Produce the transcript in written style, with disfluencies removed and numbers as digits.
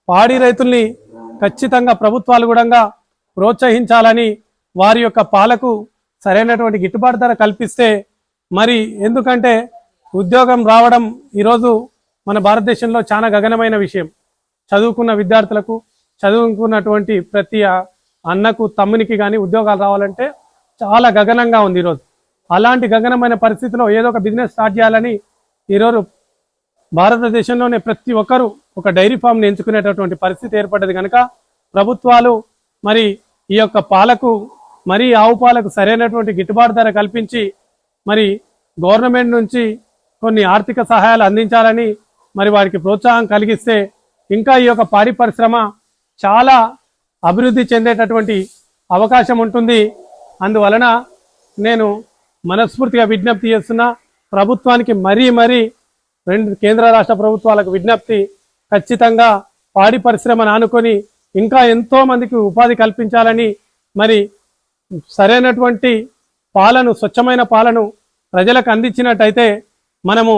పాడి రైతుల్ని ఖచ్చితంగా ప్రభుత్వాలు కూడా ప్రోత్సహించాలని, వారి యొక్క పాలకు సరైనటువంటి గిట్టుబాటు ధర కల్పిస్తే, మరి ఎందుకంటే ఉద్యోగం రావడం ఈరోజు మన భారతదేశంలో చాలా గగనమైన విషయం. చదువుకున్న విద్యార్థులకు, చదువుకున్నటువంటి ప్రతి అన్నకు తమ్మునికి కానీ ఉద్యోగాలు రావాలంటే చాలా గగనంగా ఉంది ఈరోజు. అలాంటి గగనమైన పరిస్థితిలో ఏదో ఒక బిజినెస్ స్టార్ట్ చేయాలని ఈరోజు భారతదేశంలోనే ప్రతి ఒక్కరూ ఒక డైరీ ఫామ్ని ఎంచుకునేటటువంటి పరిస్థితి ఏర్పడ్డది. కనుక ప్రభుత్వాలు మరి ఈ యొక్క పాలకు, మరి ఆవు పాలకు సరైనటువంటి గిట్టుబాటు ధర కల్పించి, మరి గవర్నమెంట్ నుంచి కొన్ని ఆర్థిక సహాయాలు అందించాలని, మరి వారికి ప్రోత్సాహం కలిగిస్తే ఇంకా ఈ యొక్క పాడి పరిశ్రమ చాలా అభివృద్ధి చెందేటటువంటి అవకాశం ఉంటుంది. అందువలన నేను మనస్ఫూర్తిగా విజ్ఞప్తి చేస్తున్నా ప్రభుత్వానికి, మరీ కేంద్ర రాష్ట్ర ప్రభుత్వాలకు విజ్ఞప్తి, ఖచ్చితంగా పాడి పరిశ్రమను ఆనుకొని ఇంకా ఎంతో మందికి ఉపాధి కల్పించాలని, మరి సరైనటువంటి పాలను, స్వచ్ఛమైన పాలను ప్రజలకు అందించినట్టయితే మనము